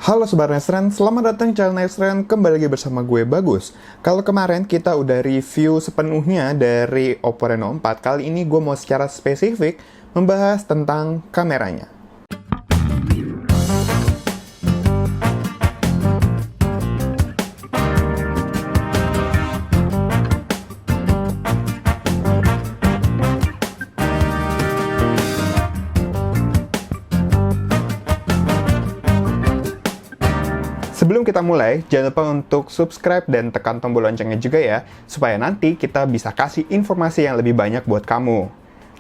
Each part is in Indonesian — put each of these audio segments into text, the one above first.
Halo Sobat Nesren, selamat datang di channel Nesren, kembali lagi bersama gue Bagus. Kalau kemarin kita udah review sepenuhnya dari Oppo Reno 4, kali ini gue mau secara spesifik membahas tentang kameranya. Sebelum kita mulai, jangan lupa untuk subscribe dan tekan tombol loncengnya juga ya, supaya nanti kita bisa kasih informasi yang lebih banyak buat kamu.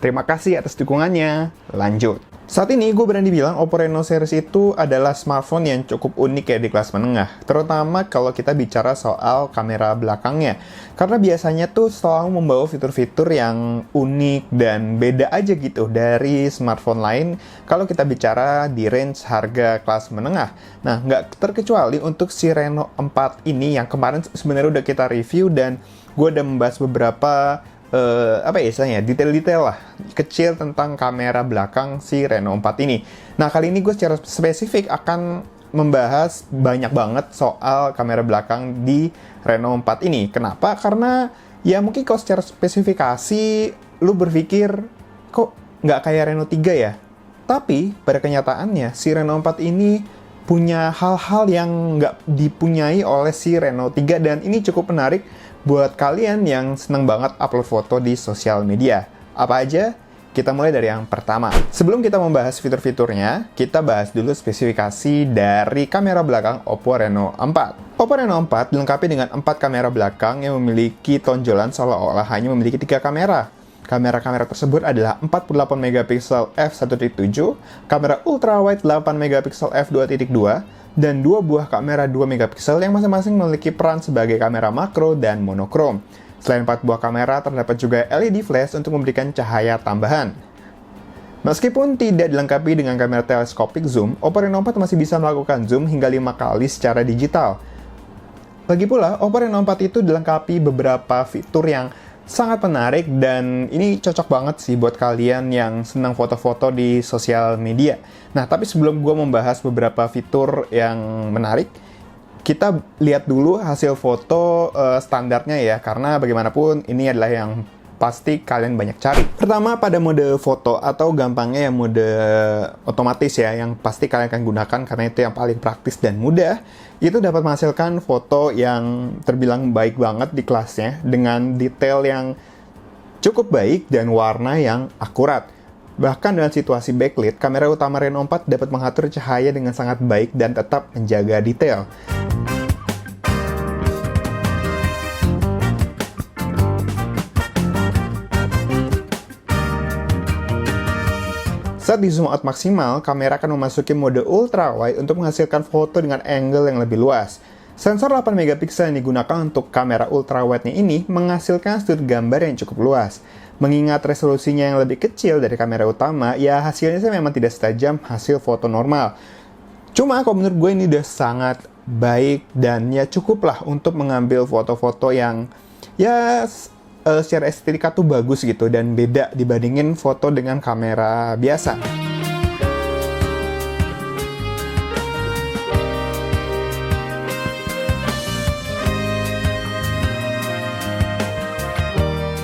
Terima kasih atas dukungannya. Lanjut. Saat ini gue berani bilang Oppo Reno series itu adalah smartphone yang cukup unik ya di kelas menengah, terutama kalau kita bicara soal kamera belakangnya. Karena biasanya tuh selalu membawa fitur-fitur yang unik dan beda aja gitu dari smartphone lain kalau kita bicara di range harga kelas menengah. Nah, nggak terkecuali untuk si Reno 4 ini yang kemarin sebenarnya udah kita review dan gue udah membahas beberapa detail-detail lah kecil tentang kamera belakang si Reno 4 ini. Nah, kali ini gue secara spesifik akan membahas banyak banget soal kamera belakang di Reno 4 ini. Kenapa? Karena ya mungkin kalau secara spesifikasi lu berpikir kok nggak kayak Reno 3 ya? Tapi pada kenyataannya si Reno 4 ini punya hal-hal yang nggak dipunyai oleh si Reno 3 dan ini cukup menarik buat kalian yang seneng banget upload foto di sosial media. Apa aja? Kita mulai dari yang pertama. Sebelum kita membahas fitur-fiturnya, kita bahas dulu spesifikasi dari kamera belakang Oppo Reno 4. Oppo Reno 4 dilengkapi dengan 4 kamera belakang yang memiliki tonjolan seolah-olah hanya memiliki 3 kamera. Kamera-kamera tersebut adalah 48 megapiksel f1.7, kamera ultrawide 8 megapiksel f2.2, dan 2 buah kamera 2 megapiksel yang masing-masing memiliki peran sebagai kamera makro dan monokrom. Selain 4 buah kamera, terdapat juga LED flash untuk memberikan cahaya tambahan. Meskipun tidak dilengkapi dengan kamera teleskopik zoom, Oppo Reno 4 masih bisa melakukan zoom hingga 5 kali secara digital. Lagi pula, Oppo Reno 4 itu dilengkapi beberapa fitur yang sangat menarik dan ini cocok banget sih buat kalian yang senang foto-foto di sosial media. Nah, tapi sebelum gue membahas beberapa fitur yang menarik, kita lihat dulu hasil foto standarnya ya, karena bagaimanapun ini adalah yang pasti kalian banyak cari. Pertama, pada mode foto atau gampangnya ya mode otomatis ya, yang pasti kalian akan gunakan karena itu yang paling praktis dan mudah. Itu dapat menghasilkan foto yang terbilang baik banget di kelasnya dengan detail yang cukup baik dan warna yang akurat. Bahkan dalam situasi backlit, kamera utama Reno 4 dapat mengatur cahaya dengan sangat baik dan tetap menjaga detail. Saat di zoom out maksimal, kamera akan memasuki mode ultrawide untuk menghasilkan foto dengan angle yang lebih luas. Sensor 8 megapiksel yang digunakan untuk kamera ultrawide-nya ini menghasilkan sudut gambar yang cukup luas. Mengingat resolusinya yang lebih kecil dari kamera utama, ya hasilnya memang tidak setajam hasil foto normal. Cuma kalau menurut gue ini udah sangat baik dan ya cukup lah untuk mengambil foto-foto yang ya secara estetika tuh bagus gitu dan beda dibandingin foto dengan kamera biasa.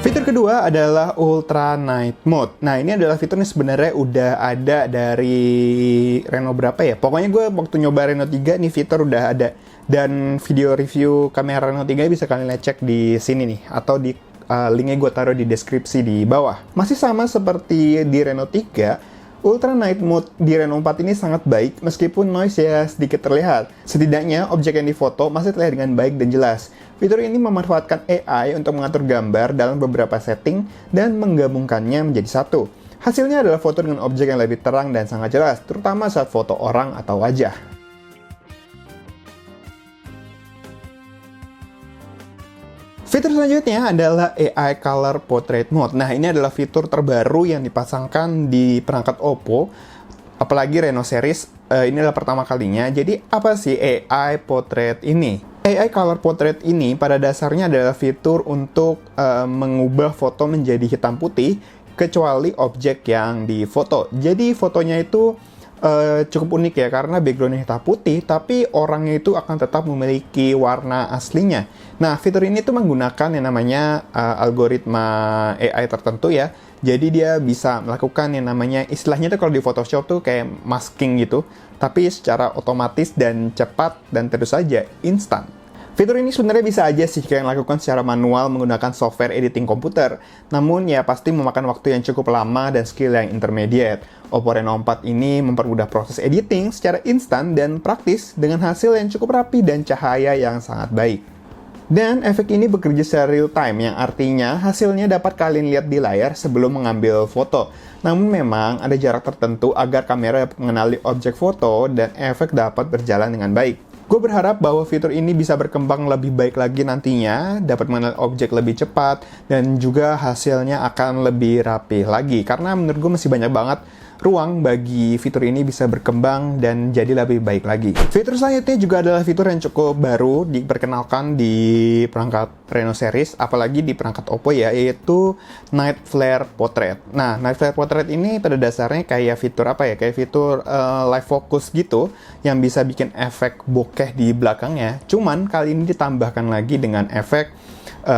Fitur kedua adalah Ultra Night Mode. Nah, ini adalah fitur yang sebenarnya udah ada dari Reno berapa ya? Pokoknya gue waktu nyoba Reno 3 nih fitur udah ada. Dan video review kamera Reno 3 bisa kalian cek di sini nih, atau di linknya gue taruh di deskripsi di bawah. Masih sama seperti di Reno 3, Ultra Night Mode di Reno 4 ini sangat baik meskipun noise ya sedikit terlihat. Setidaknya objek yang difoto masih terlihat dengan baik dan jelas. Fitur ini memanfaatkan AI untuk mengatur gambar dalam beberapa setting dan menggabungkannya menjadi satu. Hasilnya adalah foto dengan objek yang lebih terang dan sangat jelas, terutama saat foto orang atau wajah. Fitur selanjutnya adalah AI Color Portrait Mode. Nah, ini adalah fitur terbaru yang dipasangkan di perangkat Oppo, apalagi Reno series. Ini adalah pertama kalinya. Jadi, apa sih AI Portrait ini? AI Color Portrait ini pada dasarnya adalah fitur untuk mengubah foto menjadi hitam putih, kecuali objek yang difoto. Jadi, fotonya itu cukup unik ya, karena backgroundnya hitam putih, tapi orangnya itu akan tetap memiliki warna aslinya. Nah, fitur ini tuh menggunakan yang namanya algoritma AI tertentu ya. Jadi dia bisa melakukan yang namanya, istilahnya tuh kalau di Photoshop tuh kayak masking gitu, tapi secara otomatis dan cepat dan terus saja instan. Fitur ini sebenarnya bisa aja sih kalian lakukan secara manual menggunakan software editing komputer. Namun ya pasti memakan waktu yang cukup lama dan skill yang intermediate. Oppo Reno 4 ini mempermudah proses editing secara instan dan praktis dengan hasil yang cukup rapi dan cahaya yang sangat baik. Dan efek ini bekerja secara real time, yang artinya hasilnya dapat kalian lihat di layar sebelum mengambil foto. Namun memang ada jarak tertentu agar kamera dapat mengenali objek foto dan efek dapat berjalan dengan baik. Gue berharap bahwa fitur ini bisa berkembang lebih baik lagi nantinya, dapat mengenal objek lebih cepat, dan juga hasilnya akan lebih rapi lagi. Karena menurut gue masih banyak banget ruang bagi fitur ini bisa berkembang dan jadi lebih baik lagi. Fitur selanjutnya juga adalah fitur yang cukup baru diperkenalkan di perangkat Reno series, apalagi di perangkat Oppo ya, yaitu Night Flare Portrait. Nah, Night Flare Portrait ini pada dasarnya kayak fitur apa ya? Kayak fitur live focus gitu, yang bisa bikin efek bokeh di belakangnya. Cuman kali ini ditambahkan lagi dengan efek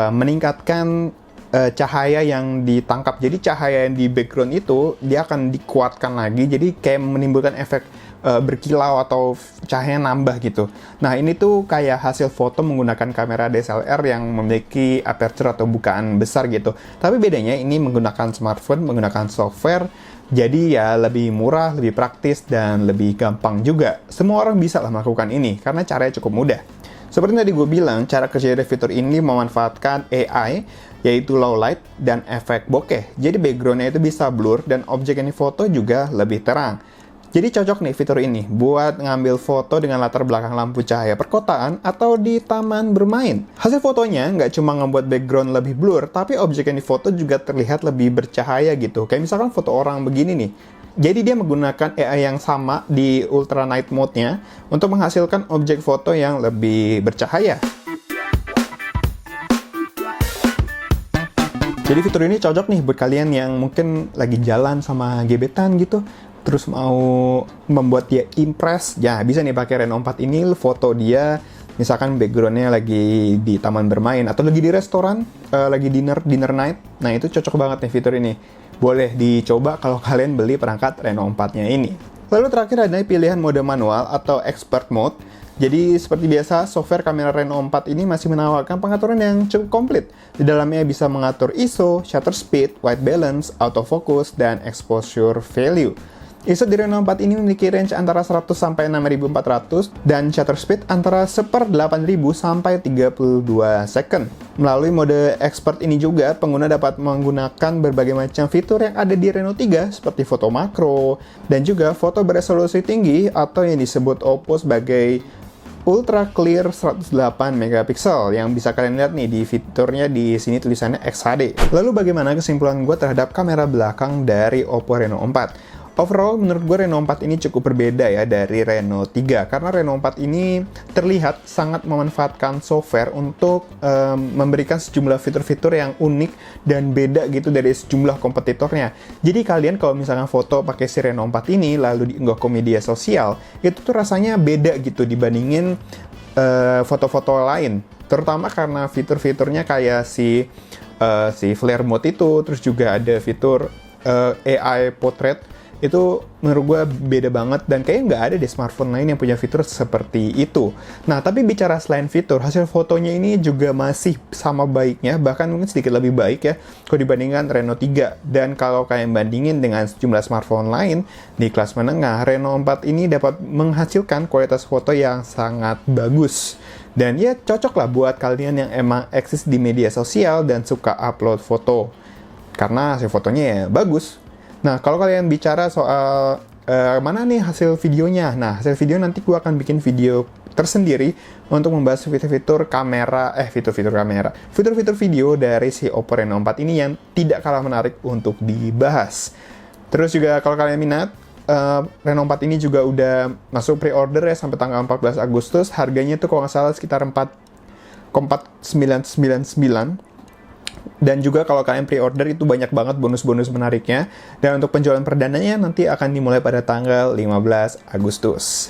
meningkatkan cahaya yang ditangkap. Jadi cahaya yang di background itu dia akan dikuatkan lagi, jadi kayak menimbulkan efek berkilau atau cahaya nambah gitu. Nah, ini tuh kayak hasil foto menggunakan kamera DSLR yang memiliki aperture atau bukaan besar gitu. Tapi bedanya ini menggunakan smartphone, menggunakan software, jadi ya lebih murah, lebih praktis, dan lebih gampang juga. Semua orang bisa lah melakukan ini karena caranya cukup mudah. Seperti tadi gue bilang, cara kerja dari fitur ini memanfaatkan AI, yaitu low light dan efek bokeh. Jadi backgroundnya itu bisa blur dan objek yang difoto juga lebih terang. Jadi cocok nih fitur ini buat ngambil foto dengan latar belakang lampu cahaya perkotaan atau di taman bermain. Hasil fotonya nggak cuma ngebuat background lebih blur, tapi objek yang difoto juga terlihat lebih bercahaya gitu. Kayak misalkan foto orang begini nih. Jadi dia menggunakan AI yang sama di Ultra Night Mode-nya untuk menghasilkan objek foto yang lebih bercahaya. Jadi fitur ini cocok nih buat kalian yang mungkin lagi jalan sama gebetan gitu, terus mau membuat dia impress. Ya, bisa nih pakai Reno 4 ini, foto dia, misalkan backgroundnya lagi di taman bermain, atau lagi di restoran, lagi dinner night. Nah, itu cocok banget nih fitur ini. Boleh dicoba kalau kalian beli perangkat Reno 4-nya ini. Lalu terakhir ada pilihan mode manual atau expert mode. Jadi seperti biasa, software kamera Reno 4 ini masih menawarkan pengaturan yang cukup komplit. Di dalamnya bisa mengatur ISO, shutter speed, white balance, autofocus, dan exposure value. ISO di Reno 4 ini memiliki range antara 100 sampai 6400 dan shutter speed antara 1/8000 sampai 32 second. Melalui mode expert ini juga pengguna dapat menggunakan berbagai macam fitur yang ada di Reno 3 seperti foto makro dan juga foto beresolusi tinggi atau yang disebut Oppo sebagai Ultra Clear 108 megapiksel yang bisa kalian lihat nih di fiturnya di sini tulisannya XHD. Lalu bagaimana kesimpulan gue terhadap kamera belakang dari Oppo Reno 4? Overall, menurut gue Reno 4 ini cukup berbeda ya dari Reno 3, karena Reno 4 ini terlihat sangat memanfaatkan software untuk memberikan sejumlah fitur-fitur yang unik dan beda gitu dari sejumlah kompetitornya. Jadi kalian kalau misalkan foto pakai si Reno 4 ini lalu diunggah ke media sosial, itu tuh rasanya beda gitu dibandingin foto-foto lain. Terutama karena fitur-fiturnya kayak si flare mode itu, terus juga ada fitur AI portrait. Itu menurut gue beda banget dan kayaknya nggak ada di smartphone lain yang punya fitur seperti itu. Nah, tapi bicara selain fitur, hasil fotonya ini juga masih sama baiknya, bahkan mungkin sedikit lebih baik ya kalau dibandingkan Reno 3. Dan kalau kalian bandingin dengan sejumlah smartphone lain di kelas menengah, Reno 4 ini dapat menghasilkan kualitas foto yang sangat bagus. Dan ya cocok lah buat kalian yang emang eksis di media sosial dan suka upload foto. Karena hasil fotonya ya bagus. Nah, kalau kalian bicara soal mana nih hasil videonya, nah hasil video nanti gue akan bikin video tersendiri untuk membahas fitur-fitur video dari si Oppo Reno 4 ini yang tidak kalah menarik untuk dibahas. Terus juga kalau kalian minat, Reno 4 ini juga udah masuk pre-order ya sampai tanggal 14 Agustus. Harganya tuh kalau nggak salah sekitar 4,499. Dan juga kalau kalian pre-order itu banyak banget bonus-bonus menariknya. Dan untuk penjualan perdananya nanti akan dimulai pada tanggal 15 Agustus.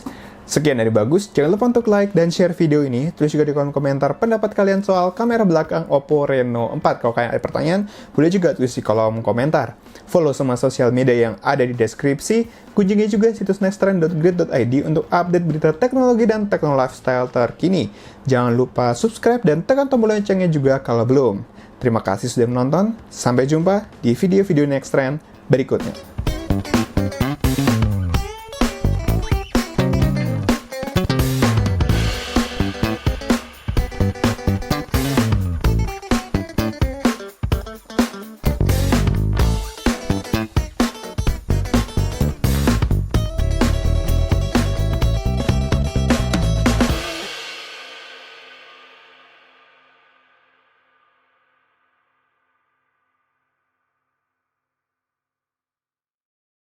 Sekian dari Bagus, jangan lupa untuk like dan share video ini. Terus juga di kolom komentar pendapat kalian soal kamera belakang Oppo Reno 4. Kalau kalian ada pertanyaan, boleh juga tulis di kolom komentar. Follow semua sosial media yang ada di deskripsi. Kunjungi juga situs nextrend.grid.id untuk update berita teknologi dan teknologi lifestyle terkini. Jangan lupa subscribe dan tekan tombol loncengnya juga kalau belum. Terima kasih sudah menonton. Sampai jumpa di video-video Next Trend berikutnya.